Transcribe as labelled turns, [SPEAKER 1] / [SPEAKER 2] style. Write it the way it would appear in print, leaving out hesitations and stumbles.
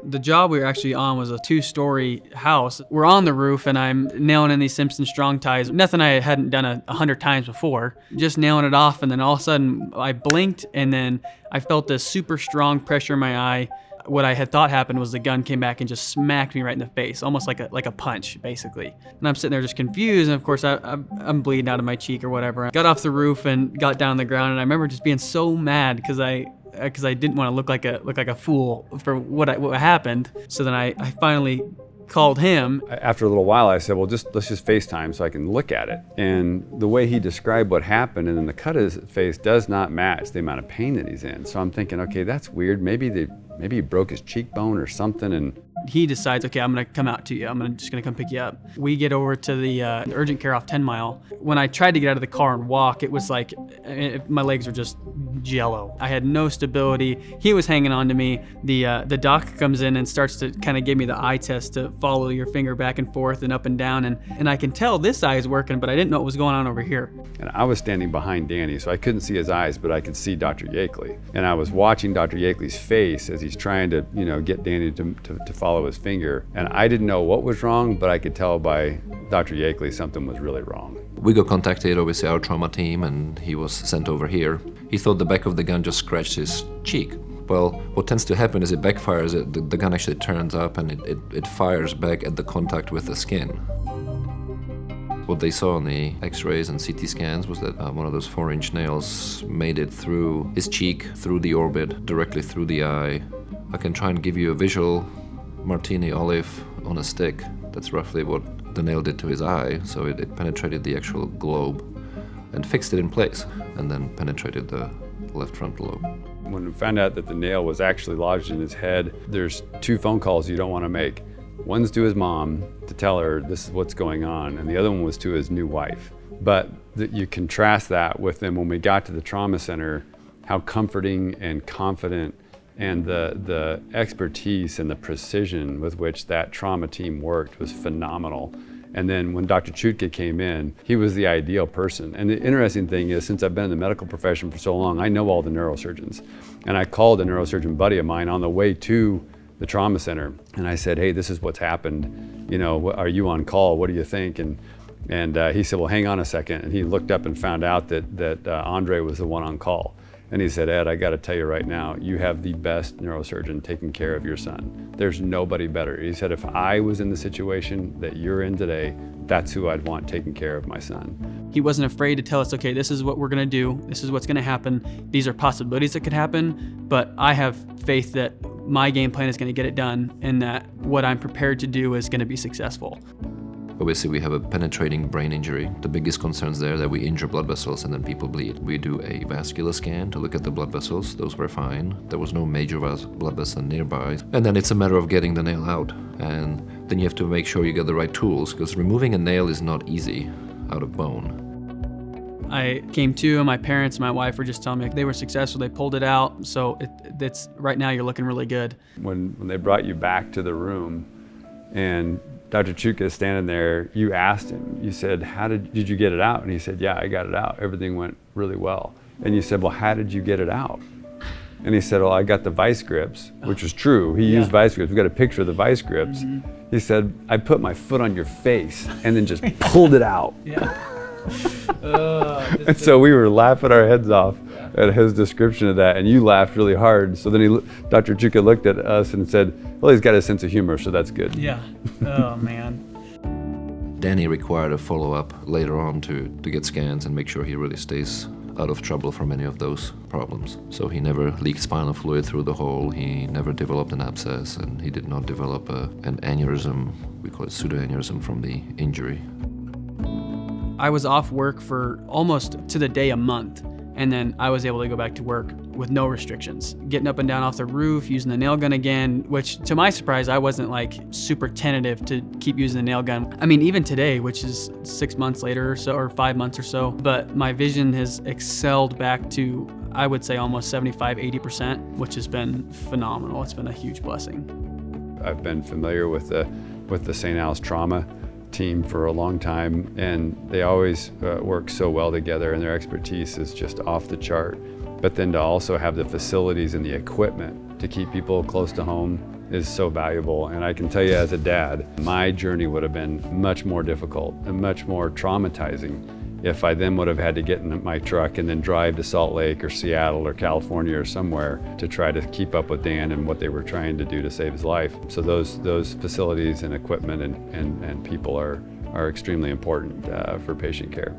[SPEAKER 1] The job we were actually on was a 2-story house. We're on the roof and I'm nailing in these Simpson strong ties. Nothing I hadn't done 100 times before. Just nailing it off, and then all of a sudden I blinked and then I felt this super strong pressure in my eye. What I had thought happened was the gun came back and just smacked me right in the face, almost like a punch, basically. And I'm sitting there just confused, and of course I'm bleeding out of my cheek or whatever. I got off the roof and got down on the ground, and I remember just being so mad because I didn't want to look like a fool for what happened. So then I finally called him.
[SPEAKER 2] After a little while, I said, well, let's just FaceTime so I can look at it. And the way he described what happened and then the cut of his face does not match the amount of pain that he's in. So I'm thinking, okay, that's weird. Maybe he broke his cheekbone or something. And
[SPEAKER 1] he decides, okay, I'm gonna come out to you. Just gonna come pick you up. We get over to the urgent care off 10 Mile. When I tried to get out of the car and walk, it was like my legs were just jello. I had no stability. He was hanging on to me. The doc comes in and starts to kind of give me the eye test to follow your finger back and forth and up and down. And I can tell this eye is working, but I didn't know what was going on over here.
[SPEAKER 2] And I was standing behind Danny, so I couldn't see his eyes, but I could see Dr. Yakeley. And I was watching Dr. Yakeley's face as he's trying to, get Danny to follow his finger. And I didn't know what was wrong, but I could tell by Dr. Yakeley something was really wrong.
[SPEAKER 3] We got contacted, obviously, our trauma team, and he was sent over here. He thought the back of the gun just scratched his cheek. Well, what tends to happen is it backfires. The gun actually turns up and it fires back at the contact with the skin. What they saw on the x-rays and CT scans was that one of those 4-inch nails made it through his cheek, through the orbit, directly through the eye. I can try and give you a visual martini olive on a stick. That's roughly what the nail did to his eye. So it penetrated the actual globe and fixed it in place, and then penetrated the left frontal lobe.
[SPEAKER 2] When we found out that the nail was actually lodged in his head, there's 2 phone calls you don't want to make. One's to his mom to tell her this is what's going on, and the other one was to his new wife. But you contrast that with them when we got to the trauma center, how comforting and confident and the expertise and the precision with which that trauma team worked was phenomenal. And then when Dr. Chutke came in, he was the ideal person. And the interesting thing is, since I've been in the medical profession for so long, I know all the neurosurgeons. And I called a neurosurgeon buddy of mine on the way to the trauma center. And I said, hey, this is what's happened. Are you on call? What do you think? And he said, well, hang on a second. And he looked up and found out that Andre was the one on call. And he said, Ed, I got to tell you right now, you have the best neurosurgeon taking care of your son. There's nobody better. He said, if I was in the situation that you're in today, that's who I'd want taking care of my son.
[SPEAKER 1] He wasn't afraid to tell us, okay, this is what we're gonna do. This is what's gonna happen. These are possibilities that could happen, but I have faith that my game plan is gonna get it done and that what I'm prepared to do is gonna be successful.
[SPEAKER 3] Obviously, we have a penetrating brain injury. The biggest concerns there that we injure blood vessels and then people bleed. We do a vascular scan to look at the blood vessels. Those were fine. There was no major blood vessel nearby. And then it's a matter of getting the nail out. And then you have to make sure you get the right tools, because removing a nail is not easy out of bone.
[SPEAKER 1] I came to, and my parents and my wife were just telling me they were successful. They pulled it out. So it's right now you're looking really good.
[SPEAKER 2] When they brought you back to the room and Dr. Chutke is standing there, you asked him, you said, how did you get it out? And he said, yeah, I got it out. Everything went really well. And you said, well, how did you get it out? And he said, well, I got the vice grips, which was true. He used vice grips. We got a picture of the vice grips. Mm-hmm. He said, I put my foot on your face and then just pulled it out. And so we were laughing our heads off at his description of that, and you laughed really hard. So then Dr. Chutke looked at us and said, well, he's got a sense of humor, so that's good.
[SPEAKER 1] Yeah. Oh, man.
[SPEAKER 3] Danny required a follow-up later on to get scans and make sure he really stays out of trouble from any of those problems. So he never leaked spinal fluid through the hole, he never developed an abscess, and he did not develop an aneurysm, we call it pseudoaneurysm, from the injury.
[SPEAKER 1] I was off work for almost to the day a month, and then I was able to go back to work with no restrictions. Getting up and down off the roof, using the nail gun again, which to my surprise, I wasn't like super tentative to keep using the nail gun. I mean, even today, which is 6 months later or so, or 5 months or so, but my vision has excelled back to, I would say, almost 75–80%, which has been phenomenal. It's been a huge blessing.
[SPEAKER 2] I've been familiar with the Saint Al's trauma team for a long time, and they always work so well together, and their expertise is just off the chart. But then to also have the facilities and the equipment to keep people close to home is so valuable. And I can tell you as a dad, my journey would have been much more difficult and much more traumatizing if I then would have had to get in my truck and then drive to Salt Lake or Seattle or California or somewhere to try to keep up with Dan and what they were trying to do to save his life. So those facilities and equipment and people are extremely important for patient care.